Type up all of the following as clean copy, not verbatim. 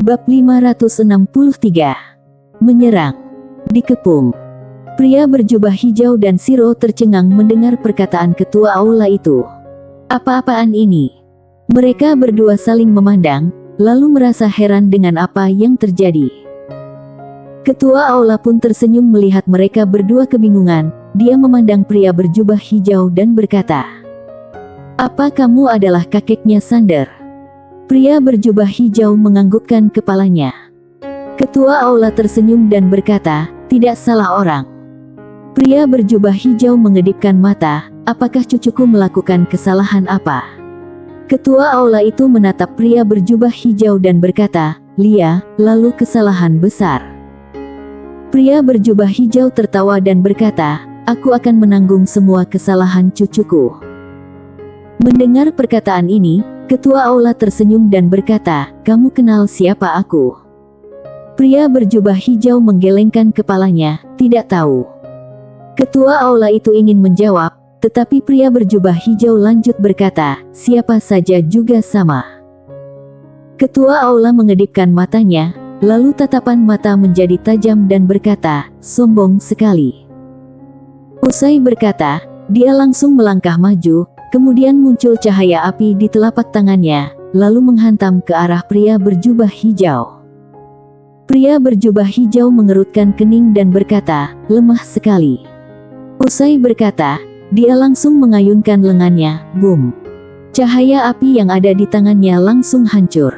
Bab 563. Menyerang. Dikepung. Pria berjubah hijau dan Shiro tercengang mendengar perkataan ketua aula itu. Apa-apaan ini? Mereka berdua saling memandang, lalu merasa heran dengan apa yang terjadi. Ketua aula pun tersenyum melihat mereka berdua kebingungan. Dia memandang pria berjubah hijau dan berkata, "Apa kamu adalah kakeknya Sander?" Pria berjubah hijau menganggukkan kepalanya. Ketua aula tersenyum dan berkata, "Tidak salah orang." Pria berjubah hijau mengedipkan mata, "Apakah cucuku melakukan kesalahan apa?" Ketua aula itu menatap pria berjubah hijau dan berkata, "Lia, lalu kesalahan besar." Pria berjubah hijau tertawa dan berkata, "Aku akan menanggung semua kesalahan cucuku." Mendengar perkataan ini, ketua aula tersenyum dan berkata, "Kamu kenal siapa aku?" Pria berjubah hijau menggelengkan kepalanya, "Tidak tahu." Ketua aula itu ingin menjawab, tetapi pria berjubah hijau lanjut berkata, "Siapa saja juga sama." Ketua aula mengedipkan matanya, lalu tatapan mata menjadi tajam dan berkata, "Sombong sekali." Usai berkata, dia langsung melangkah maju, kemudian muncul cahaya api di telapak tangannya, lalu menghantam ke arah pria berjubah hijau. Pria berjubah hijau mengerutkan kening dan berkata, "Lemah sekali." Usai berkata, dia langsung mengayunkan lengannya, boom. Cahaya api yang ada di tangannya langsung hancur.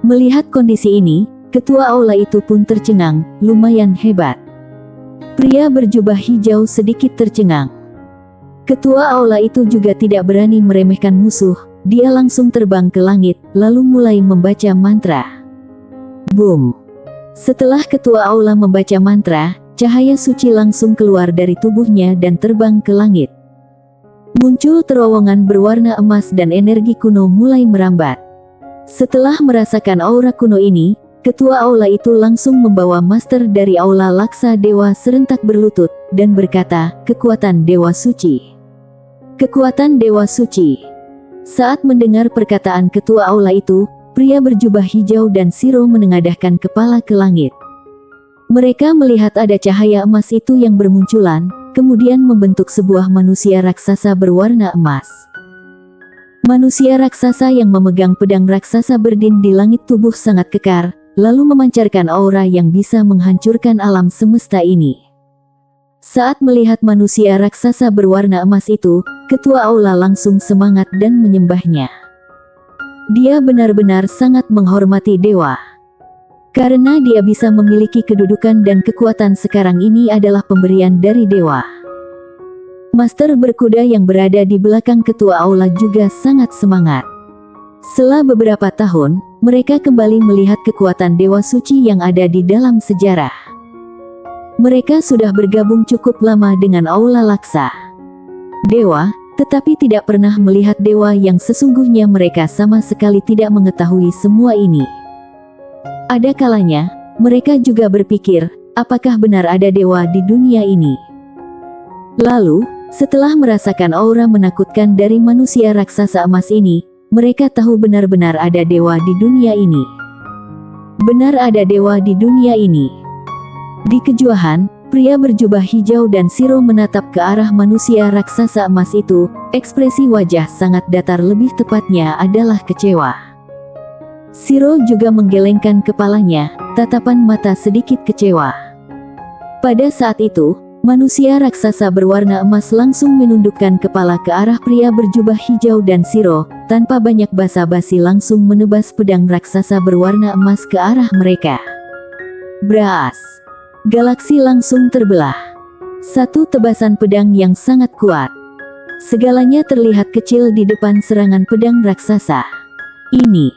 Melihat kondisi ini, ketua aula itu pun tercengang, lumayan hebat. Pria berjubah hijau sedikit tercengang. Ketua aula itu juga tidak berani meremehkan musuh, dia langsung terbang ke langit, lalu mulai membaca mantra. Boom. Setelah ketua aula membaca mantra, cahaya suci langsung keluar dari tubuhnya dan terbang ke langit. Muncul terowongan berwarna emas dan energi kuno mulai merambat. Setelah merasakan aura kuno ini, ketua aula itu langsung membawa master dari aula Laksa Dewa serentak berlutut, dan berkata, "Kekuatan Dewa Suci. Kekuatan Dewa Suci." Saat mendengar perkataan ketua aula itu, pria berjubah hijau dan Shiro menengadahkan kepala ke langit. Mereka melihat ada cahaya emas itu yang bermunculan, kemudian membentuk sebuah manusia raksasa berwarna emas. Manusia raksasa yang memegang pedang raksasa berdiri di langit, tubuh sangat kekar, lalu memancarkan aura yang bisa menghancurkan alam semesta ini. Saat melihat manusia raksasa berwarna emas itu, ketua aula langsung semangat dan menyembahnya. Dia benar-benar sangat menghormati dewa. Karena dia bisa memiliki kedudukan dan kekuatan sekarang ini adalah pemberian dari dewa. Master berkuda yang berada di belakang ketua aula juga sangat semangat. Setelah beberapa tahun, mereka kembali melihat kekuatan dewa suci yang ada di dalam sejarah. Mereka sudah bergabung cukup lama dengan aula Laksa Dewa, tetapi tidak pernah melihat dewa yang sesungguhnya. Mereka sama sekali tidak mengetahui semua ini. Ada kalanya, mereka juga berpikir, apakah benar ada dewa di dunia ini? Lalu, setelah merasakan aura menakutkan dari manusia raksasa emas ini, mereka tahu benar-benar ada dewa di dunia ini. Benar ada dewa di dunia ini. Di kejuahan, pria berjubah hijau dan Shiro menatap ke arah manusia raksasa emas itu, ekspresi wajah sangat datar, lebih tepatnya adalah kecewa. Shiro juga menggelengkan kepalanya, tatapan mata sedikit kecewa. Pada saat itu, manusia raksasa berwarna emas langsung menundukkan kepala ke arah pria berjubah hijau dan Shiro, tanpa banyak basa-basi langsung menebas pedang raksasa berwarna emas ke arah mereka. Bras! Galaksi langsung terbelah. Satu tebasan pedang yang sangat kuat. Segalanya terlihat kecil di depan serangan pedang raksasa ini.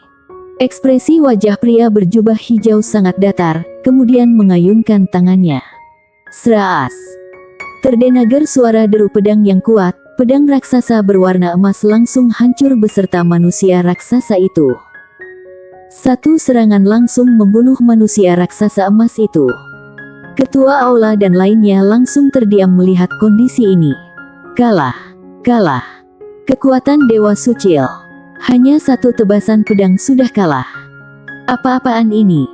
Ekspresi wajah pria berjubah hijau sangat datar, kemudian mengayunkan tangannya. Seraas! Terdengar suara deru pedang yang kuat, pedang raksasa berwarna emas langsung hancur beserta manusia raksasa itu. Satu serangan langsung membunuh manusia raksasa emas itu. Ketua aula dan lainnya langsung terdiam melihat kondisi ini. Kalah! Kalah! Kekuatan Dewa Suci. Hanya satu tebasan pedang sudah kalah. Apa-apaan ini?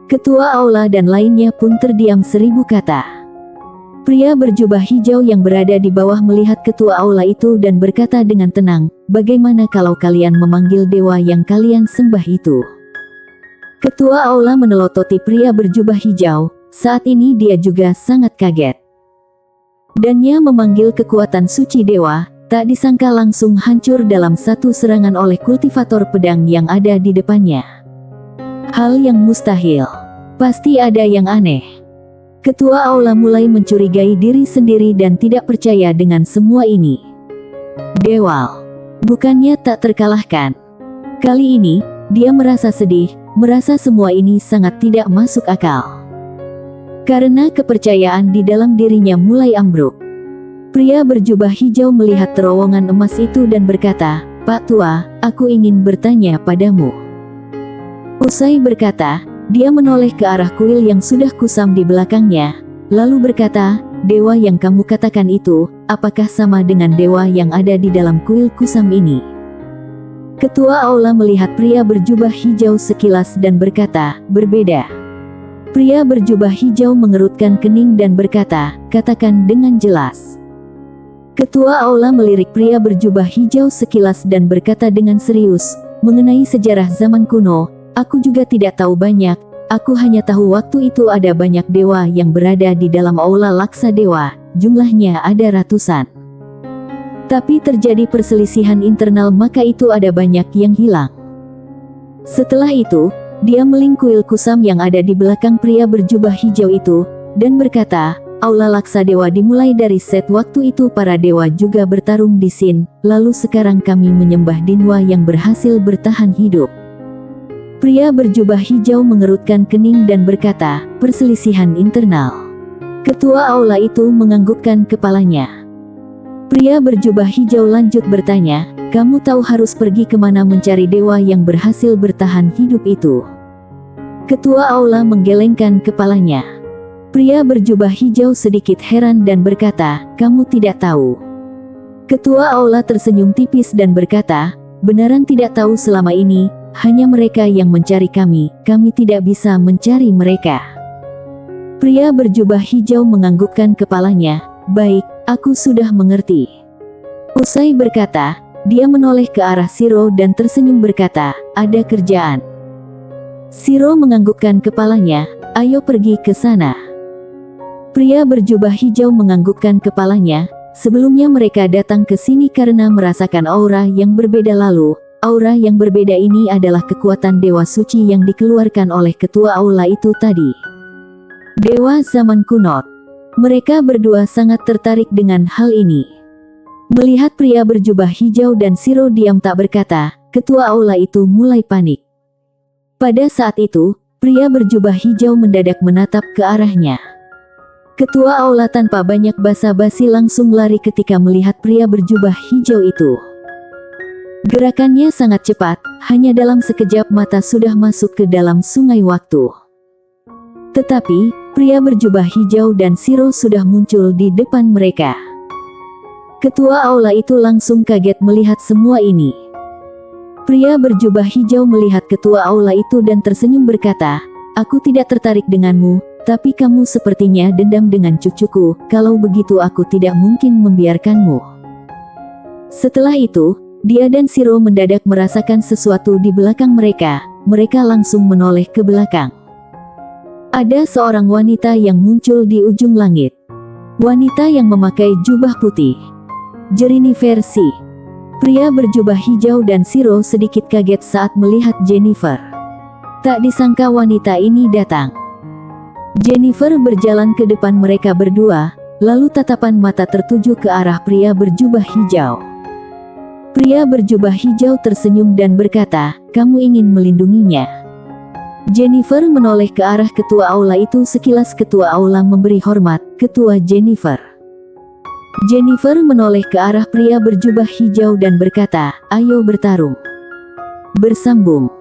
Ketua aula dan lainnya pun terdiam 1000 kata. Pria berjubah hijau yang berada di bawah melihat ketua aula itu dan berkata dengan tenang, "Bagaimana kalau kalian memanggil dewa yang kalian sembah itu?" Ketua aula menelototi pria berjubah hijau. Saat ini dia juga sangat kaget. Dannya memanggil kekuatan suci dewa, tak disangka langsung hancur dalam satu serangan oleh kultivator pedang yang ada di depannya. Hal yang mustahil. Pasti ada yang aneh. Ketua aula mulai mencurigai diri sendiri dan tidak percaya dengan semua ini. Dewal. Bukannya tak terkalahkan. Kali ini, dia merasa sedih, merasa semua ini sangat tidak masuk akal. Karena kepercayaan di dalam dirinya mulai ambruk. Pria berjubah hijau melihat terowongan emas itu dan berkata, "Pak Tua, aku ingin bertanya padamu." Usai berkata, dia menoleh ke arah kuil yang sudah kusam di belakangnya, lalu berkata, "Dewa yang kamu katakan itu, apakah sama dengan dewa yang ada di dalam kuil kusam ini?" Ketua aula melihat pria berjubah hijau sekilas dan berkata, "Berbeda." Pria berjubah hijau mengerutkan kening dan berkata, "Katakan dengan jelas." Ketua aula melirik pria berjubah hijau sekilas dan berkata dengan serius, "Mengenai sejarah zaman kuno, aku juga tidak tahu banyak. Aku hanya tahu waktu itu ada banyak dewa yang berada di dalam aula Laksa Dewa, jumlahnya ada ratusan. Tapi terjadi perselisihan internal maka itu ada banyak yang hilang." Setelah itu, dia melingkuil kusam yang ada di belakang pria berjubah hijau itu, dan berkata, "Aula Laksa Dewa dimulai dari set waktu itu para dewa juga bertarung di Sin, lalu sekarang kami menyembah Dinwa yang berhasil bertahan hidup." Pria berjubah hijau mengerutkan kening dan berkata, "Perselisihan internal." Ketua aula itu menganggukkan kepalanya. Pria berjubah hijau lanjut bertanya, "Kamu tahu harus pergi kemana mencari dewa yang berhasil bertahan hidup itu?" Ketua aula menggelengkan kepalanya. Pria berjubah hijau sedikit heran dan berkata, "Kamu tidak tahu?" Ketua aula tersenyum tipis dan berkata, "Benaran tidak tahu selama ini. Hanya mereka yang mencari kami tidak bisa mencari mereka." Pria berjubah hijau menganggukkan kepalanya, "Baik, aku sudah mengerti." Usai berkata, dia menoleh ke arah Siro dan tersenyum berkata, "Ada kerjaan." Siro menganggukkan kepalanya, "Ayo pergi ke sana." Pria berjubah hijau menganggukkan kepalanya. Sebelumnya mereka datang ke sini karena merasakan aura yang berbeda lalu. Aura yang berbeda ini adalah kekuatan dewa suci yang dikeluarkan oleh ketua aula itu tadi. Dewa zaman kuno. Mereka berdua sangat tertarik dengan hal ini. Melihat pria berjubah hijau dan Siro diam tak berkata, ketua aula itu mulai panik. Pada saat itu, pria berjubah hijau mendadak menatap ke arahnya. Ketua aula tanpa banyak basa-basi langsung lari ketika melihat pria berjubah hijau itu. Gerakannya sangat cepat, hanya dalam sekejap mata sudah masuk ke dalam sungai waktu. Tetapi, pria berjubah hijau dan Siro sudah muncul di depan mereka. Ketua aula itu langsung kaget melihat semua ini. Pria berjubah hijau melihat ketua aula itu dan tersenyum berkata, "Aku tidak tertarik denganmu, tapi kamu sepertinya dendam dengan cucuku, kalau begitu aku tidak mungkin membiarkanmu." Setelah itu, dia dan Siro mendadak merasakan sesuatu di belakang mereka. Mereka langsung menoleh ke belakang. Ada seorang wanita yang muncul di ujung langit. Wanita yang memakai jubah putih. Jennifer Si. Pria berjubah hijau dan Siro sedikit kaget saat melihat Jennifer. Tak disangka wanita ini datang. Jennifer berjalan ke depan mereka berdua, lalu tatapan mata tertuju ke arah pria berjubah hijau. Pria berjubah hijau tersenyum dan berkata, "Kamu ingin melindunginya?" Jennifer menoleh ke arah ketua aula itu sekilas ketua aula memberi hormat, "Ketua Jennifer." Jennifer menoleh ke arah pria berjubah hijau dan berkata, "Ayo bertarung." Bersambung.